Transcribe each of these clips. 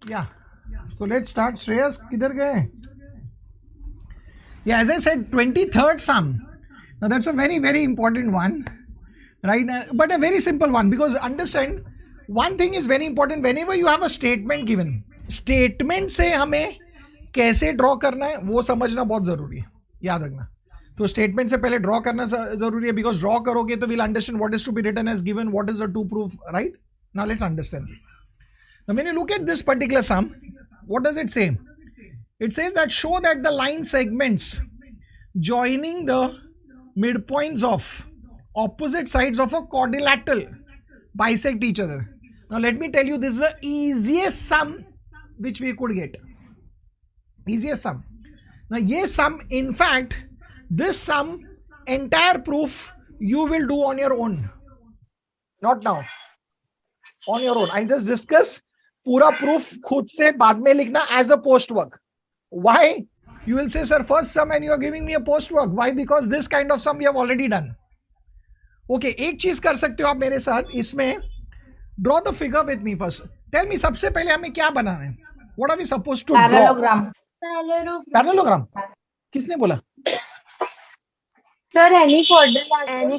Yeah. So let's start. Shreyas, किधर गए? Yeah, as I said, 23rd sum. Now that's a very, very important one, right? But a very simple one, because understand, one thing is very important. Whenever you have a statement given, statement से हमें कैसे draw करना है वो समझना बहुत जरूरी है, याद रखना. तो स्टेटमेंट से पहले ड्रॉ करना जरूरी है, बिकॉज ड्रॉ करोगे तो will understand what is to be written as given, what is the to proof, right? Now let's understand this. Now when you look at this particular sum, what does it say? It says that show that the line segments joining the midpoints of opposite sides of a quadrilateral bisect each other. Now let me tell you, this is the easiest sum which we could get. Easiest sum. Now ये sum, in fact, this sum, entire proof you will do on your own. Not now. On your own. I just discuss पूरा proof खुद से बाद में लिखना as a post work. Why? You will say, sir, first sum and you are giving me a post work. Why? Because this kind of sum we have already done. Okay, एक चीज कर सकते हो आप मेरे साथ इसमें. Draw the figure with me first. Tell me, सबसे पहले हमें क्या बनाना है? What are we supposed to draw? Parallelogram. Parallelogram. किसने बोला? Sir, any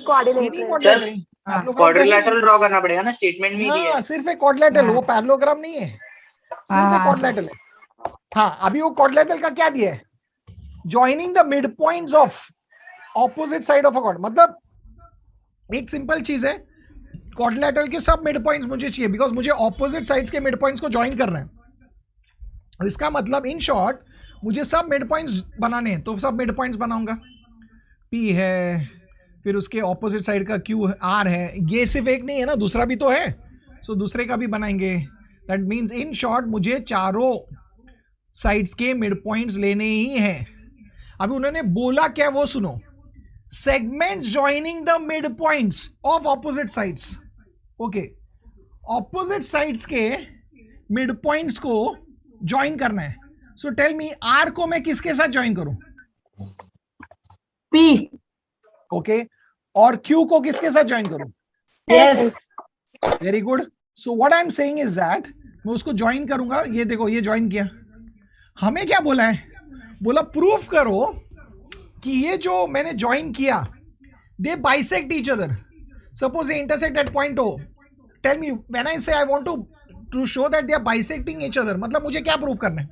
quadrilateral. Quadrilateral draw करना पड़ेगा ना, स्टेटमेंट में ही है. सिर्फ एक क्वाड्रिलेटरल, वो पैरेललोग्राम नहीं है, सिर्फ एक क्वाड्रिलेटरल है. हाँ, अभी वो क्वाड्रिलेटरल का क्या दिया है? Joining the mid points of opposite side of a quad. मतलब एक सिंपल चीज है, क्वाड्रिलेटरल के सब मिड पॉइंट्स मुझे चाहिए, बिकॉज मुझे ऑपोजिट साइड्स के मिड पॉइंट्स को ज्वाइन करना है. इसका मतलब इन शॉर्ट मुझे सब मिड पॉइंट्स बनाने हैं, तो सब मिड पॉइंट्स बनाऊंगा. पी है, फिर उसके ऑपोजिट साइड का क्यू आर है, ये सिर्फ एक नहीं है ना, दूसरा भी तो है, सो दूसरे का भी बनाएंगे. दैट मीन्स इन शॉर्ट मुझे चारों साइड्स के मिड पॉइंट्स लेने ही हैं. अभी उन्होंने बोला क्या वो सुनो, segments joining the mid points of opposite sides. Okay, opposite sides के मिड पॉइंट्स को ज्वाइन करना है. सो टेल मी, आर को मैं किसके साथ ज्वाइन करूं? P. ओके, और Q को किसके साथ ज्वाइन करूं? Yes. Very good. So what I am saying is that मैं उसको ज्वाइन करूंगा. ये देखो, ये ज्वाइन किया. हमें क्या बोला है? बोला प्रूफ करो कि ये जो मैंने ज्वाइन किया, they bisect each other. Suppose they intersect at point O. Tell me, when I say I want to show that they are bisecting each other, मतलब मुझे क्या प्रूफ करना है?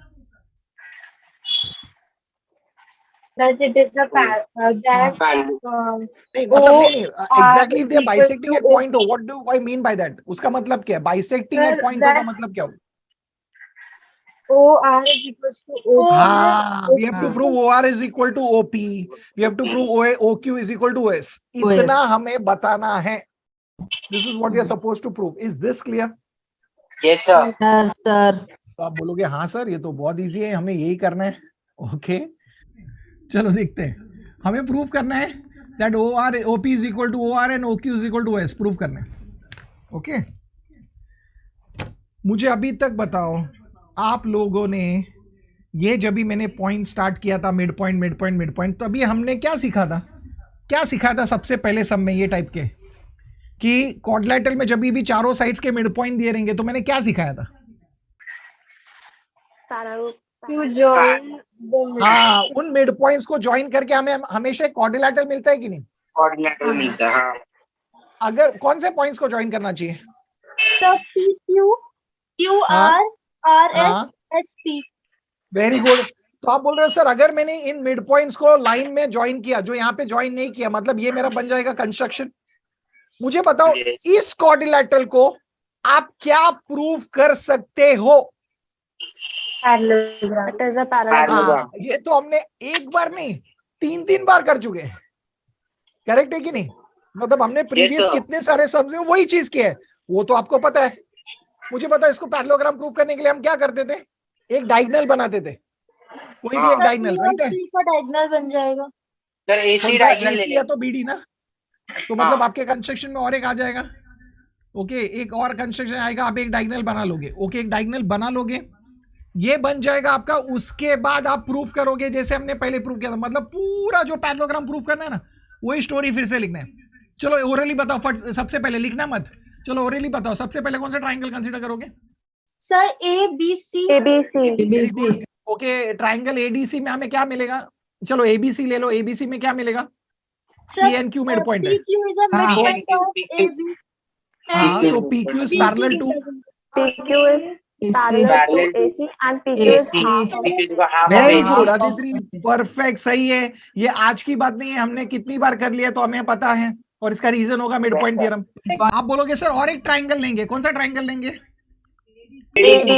That it is a Exactly, they are bisecting at point O. What do I mean by that? उसका मतलब क्या है? Bisecting at point O का मतलब क्या होगा? OR is equal to O. हाँ, we have to prove OR is equal to OP. We have to prove OQ is equal to OS. इतना हमें बताना है. This is what we are supposed to prove. Is this clear? Yes sir. Yes sir. तो आप बोलोगे हाँ sir, ये तो बहुत इजी है, हमें यही करना है. ओके, चलो देखते हैं. हमें प्रूफ करना है that OP is equal to OR and OQ is equal to OS. Proof करना है. ओके, मुझे अभी तक बताओ, आप लोगों ने ये जब भी मैंने पॉइंट स्टार्ट किया था, मिड पॉइंट, तो अभी हमने क्या सीखा था सबसे पहले सब में ये टाइप के, कि क्वाड्रिलेटरल में जब भी चारों साइड्स के मिड पॉइंट दिए रहेंगे, तो मैंने क्या सिखाया था? You join the middle. हाँ, उन मिड पॉइंट्स को ज्वाइन करके हमें हमेशा क्वाड्रिलेटरल मिलता है कि नहीं? क्वाड्रिलेटरल मिलता है. अगर कौन से पॉइंट्स को ज्वाइन करना चाहिए? So PQ, QR, RS, SP. Very good. तो आप बोल रहे हो सर, अगर मैंने इन मिड पॉइंट्स को लाइन में ज्वाइन किया, जो यहाँ पे ज्वाइन नहीं किया, मतलब ये मेरा बन जाएगा कंस्ट्रक्शन. मुझे बताओ, इस क्वाड्रिलेटरल को आप क्या प्रूव कर सकते हो? Parallelogram. It is a parallelogram. ये तो हमने एक बार नहीं, 3 बार कर चुके हैं. करेक्ट है कि नहीं? मतलब हमने प्रीवियस कितने सारे सम्स में वही चीज किया है, वो तो आपको पता है. मुझे पता है, इसको पैरेललोग्राम प्रूव करने के लिए हम क्या करते थे? एक डायगोनल बनाते थे, कोई भी एक डायगोनल, राइट है? का डायगोनल बन जाएगा सर. AC डायगोनल ले या तो BD ना, तो मतलब आपके कंस्ट्रक्शन में और एक आ जाएगा. ओके, एक और कंस्ट्रक्शन आएगा, आप एक डायगोनल बना लोगे. ओके, एक डायगोनल बना लोगे, ये बन जाएगा आपका. उसके बाद आप प्रूफ करोगे जैसे हमने पहले प्रूफ किया था. मतलब पूरा जो पैरेललोग्राम प्रूफ करना है ना, वही स्टोरी फिर से लिखना है. चलो ओरली बताओ, सबसे पहले लिखना मत. चलो ओरली बताओ, सबसे पहले कौन सा ट्राइंगल कंसीडर करोगे? Sir ABC ABC okay, triangle ADC में हमें क्या मिलेगा? चलो एबीसी ले लो, एबीसी में क्या मिलेगा? Sir, P N Q mid point है। PQ is a हाँ। midpoint of AB. हाँ, and तो PQ is parallel to PQ is parallel Parallel to to AC and PQ is AC, half of PQ is half of very AC. Good Aditi, perfect, सही है। ये आज की बात नहीं है, हमने कितनी बार कर लिया तो हमें पता है, और इसका रीजन होगा मिड पॉइंट थ्योरम। आप बोलोगे सर और एक ट्राइंगल लेंगे, कौन सा ट्राइंगल लेंगे? ADC.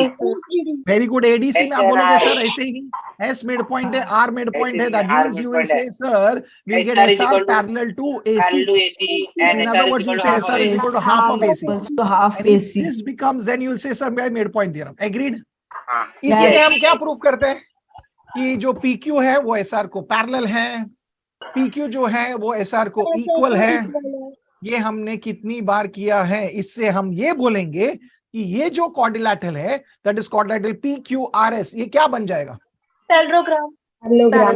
वेरी गुड, एडीसी में आप SR बोलोगे सर ऐसे ही, एस मिड पॉइंट है, आर मिड पॉइंट है, that R means you will midpoint से sir we get SR is SR equal to- parallel to AC. Parallel to AC and In SR other is words, you equal to say half SR of is AC. equal to half of AC. equals to half And if AC. this becomes, then you will say sir by midpoint theorem. Agreed? हाँ. इससे Yes. हम क्या prove करते हैं कि जो PQ है वो SR को पैरेलल है, PQ जो है वो SR को इक्वल है। ये हमने कितनी बार किया है? इससे हम ये बोलेंगे कि ये जो क्वाड्रिलैटरल है, दैट इज क्वाड्रिलैटरल PQRS, ये क्या बन जाएगा? पैरेललोग्राम।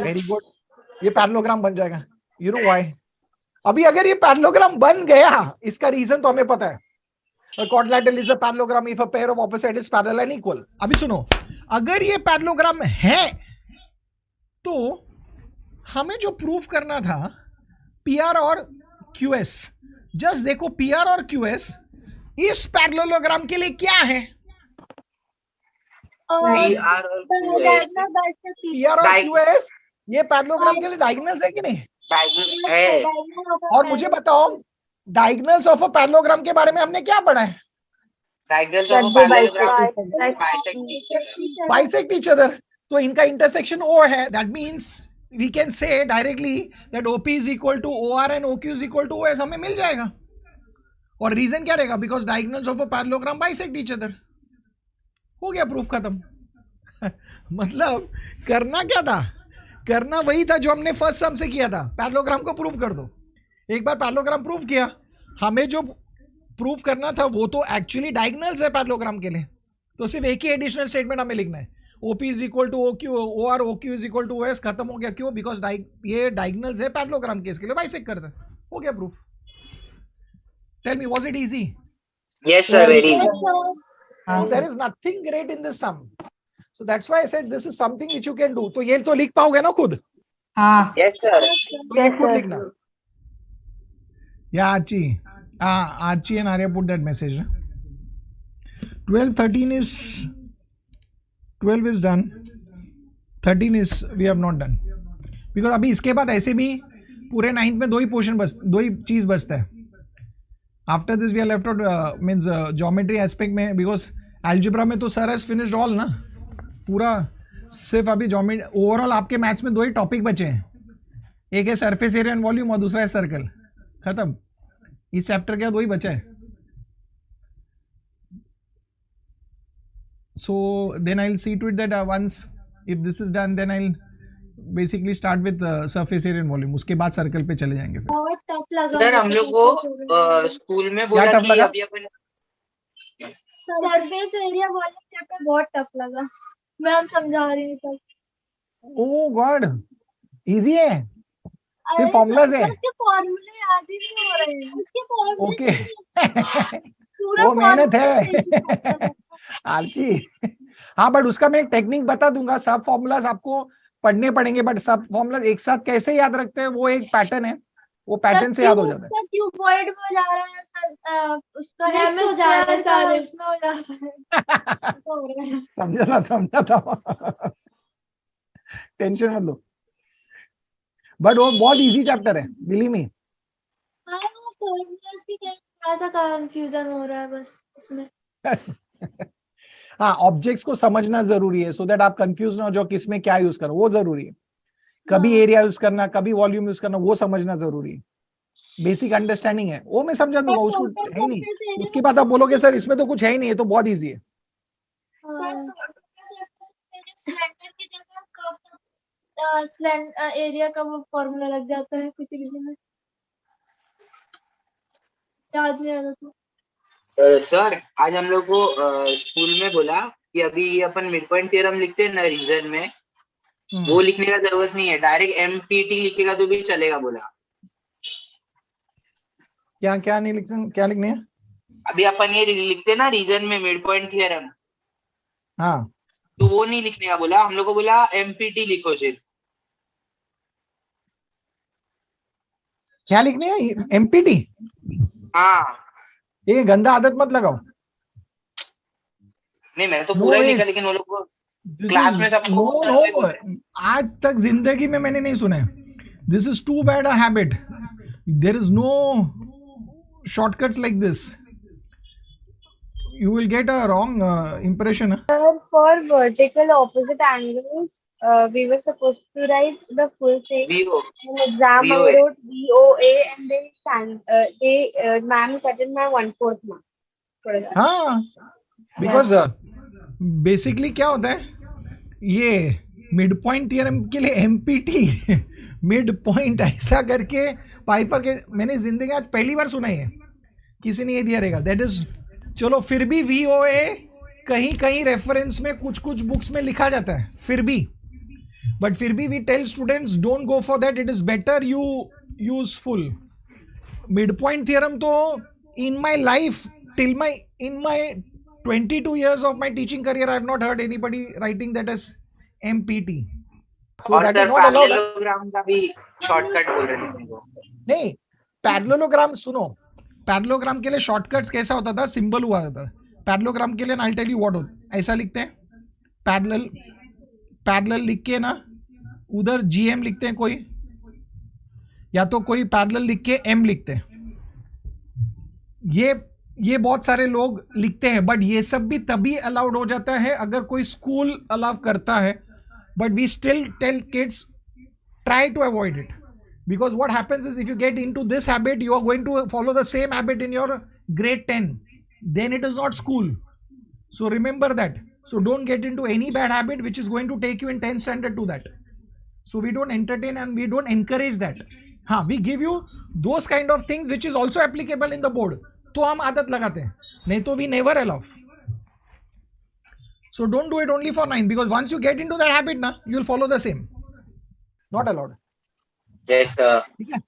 वेरी गुड, ये पैरेललोग्राम बन जाएगा। You know why? अभी अगर ये पैरेललोग्राम बन गया, इसका रीजन तो हमें पता है। A quadrilateral is a parallelogram if a pair of opposite sides is parallel and equal. अभी सुनो, अगर ये पैरेललोग्राम है तो हमें जो प्रूफ करना था PR और QS, जस्ट देखो PR और QS इस पैरेललोग्राम के लिए क्या है? PR और QS. PR और QS ये पैरेललोग्राम के लिए डायगोनल्स है कि नहीं? Diagonal है. और मुझे बताओ, डायगोनल्स ऑफ अ पैरेललोग्राम के बारे में हमने क्या पढ़ा है? Diagonals of a parallelogram bisect each other. Bisect each other. तो इनका इंटरसेक्शन O है, that means we can say directly that OP is equal to OR and OQ is equal to OS, हमें मिल जाएगा। और रीजन क्या रहेगा? Because diagonals of a parallelogram bisect each other. हो गया, प्रूफ खत्म। मतलब करना क्या था? करना वही था जो हमने फर्स्ट सम से किया था, पैरेललोग्राम को प्रूव कर दो। एक बार पैरेललोग्राम प्रूव किया, हमें जो प्रूफ करना था वो तो एक्चुअली डायगोनल्स है पैरेललोग्राम के लिए, तो सिर्फ एक ही एडिशनल स्टेटमेंट हमें लिखना है, OP is equal to OQ, OR OQ is equal to OS, खत्म हो गया। क्यों? बिकॉज ये डायगोनल्स है पैरेललोग्राम के, इसके लिए बाइसेक्ट करता है। हो गया proof. Tell me, was it easy? Yes, sir. Very easy. There is nothing great in this sum, so that's why I said this is something which you can do. तो ये तो लिख पाओगे ना खुद? हाँ। Yes, sir. तो ये खुद लिखना। Yeah, Archie. Archie and Arya put that message. 12 is done. 13 is we have not done. Because अभी इसके बाद ऐसे भी पूरे 9th में दो ही चीज बचता है। After this we are left out means geometry aspect में, because algebra में तो sir has finished all ना, पूरा सिर्फ अभी ज्योमेट्री। ओवरऑल आपके मैथ्स में दो ही टॉपिक बचे हैं, एक है सरफेस एरिया एंड वॉल्यूम और दूसरा है सर्कल। खत्म, इस चैप्टर के दो ही बचा है। So then I will see to it that once if this is done then I will basically start with surface area and volume, उसके बाद सर्कल पे चले जाएंगे। बहुत टफ लगा सर हम लोग को स्कूल में बोला टफ कि लगा? अभी अपन सरफेस एरिया वाला चैप्टर बहुत टफ लगा, मैम समझा रही है तब। ओह गॉड, इजी है, सिर्फ फॉर्मूलाज है। उसके फॉर्मूले याद ही नहीं हो रहे हैं, उसके फॉर्मूले ओके पूरा वो मेहनत formula है आरची। हाँ बट उसका मैं एक टेक्निक बता दूंगा, सब फॉर्मूलाज आपको पढ़ने पड़ेंगे, बट सब फॉर्मूला एक साथ कैसे याद रखते हैं वो एक पैटर्न है, वो पैटर्न से याद हो जाता है। क्यूबॉइड में जा रहा है सर, उसका Mix MS हो जा रहा है सारे। उसमें हो जा रहा है। समझा था टेंशन मत लो, बट वो बहुत इजी चैप्टर है, बिलीव मी। हाँ वो फॉर्मूलाज की थोड़ा सा कंफ्यूजन हो रहा है बस उसमें। हाँ, ऑब्जेक्ट्स को समझना जरूरी है, सो दैट आप कंफ्यूज ना हो जो किसमें क्या यूज करो, वो जरूरी है। कभी एरिया यूज करना, कभी वॉल्यूम यूज करना, वो समझना जरूरी है। बेसिक अंडरस्टैंडिंग है, वो मैं समझा दूंगा, उसको है ही नहीं। उसके बाद आप बोलोगे सर इसमें तो कुछ है ही नहीं, है तो बहुत ईजी है। एरिया का वो फॉर्मूला लग जाता है किसी किसी में, याद नहीं आ रहा। सर आज हम लोग को स्कूल में बोला कि अभी ये अपन मिड पॉइंट थ्योरम लिखते हैं ना रीजन में, वो लिखने का जरूरत नहीं है, डायरेक्ट MPT लिखेगा तो भी चलेगा बोला। क्या नहीं लिखते, क्या लिखने है? अभी अपन ये लिखते हैं ना रीजन में मिड पॉइंट थ्योरम, हाँ, तो वो नहीं लिखने का बोला, हम लोग को बोला MPT लिखो सिर्फ। क्या लिखने है? एमपीटी? हाँ ये गंदा आदत मत लगाओ। नहीं, मैंने तो नो पूरा ही लिखा, वेज, लेकिन वो लोग को दिस क्लास इज में सबको नो सर वही बोल नो, रहे हैं। आज तक जिंदगी में मैंने नहीं सुना है। This is too bad a habit. There is no shortcuts like this. You will get a wrong impression. For vertical opposite angles, we were supposed to write the full thing. VO In exam, I VOA wrote VOA, and then ma'am cut in my 1/4 mark for that. हाँ, because basically क्या होता है, ये mid point theorem के लिए empty mid point ऐसा करके Piper के, मैंने जिंदगी आज पहली बार सुना है, किसी ने ये दिया रहेगा। दैट इज, चलो फिर भी वीओए कहीं कहीं रेफरेंस में कुछ कुछ बुक्स में लिखा जाता है, फिर भी, बट फिर भी we tell students don't go for that, it is better you useful. Mid point theorem तो in my life till my in my 22 years of my teaching career, I have not heard anybody writing that as MPT. So और that sir is not allowed. Parallelogram का भी shortcut बोल रहे थे वो। नहीं, parallelogram सुनो, पैरेललोग्राम के लिए शॉर्टकट्स कैसा होता था, सिंबल हुआ था। पैरेललोग्राम के लिए ना, आई टेल यू व्हाट होता, ऐसा लिखते हैं पैरेलल, पैरेलल लिख के ना उधर GM लिखते हैं कोई, या तो कोई पैरेलल लिख के M लिखते हैं। ये बहुत सारे लोग लिखते हैं, बट ये सब भी तभी अलाउड हो जाता है अगर कोई स्कूल अलाउ करता है, but we still tell kids try to avoid it, because what happens is if you get into this habit, you are going to follow the same habit in your grade 10, then it is not school. So remember that. So don't get into any bad habit which is going to take you in 10th standard to that. So we don't entertain and we don't encourage that. We give you those kind of things which is also applicable in the board, तो हम आदत लगाते हैं, नहीं तो we never allow. So don't do it only for 9, because once you get into that habit ना, you will follow the same. Not allowed. Yes sir. ठीक है?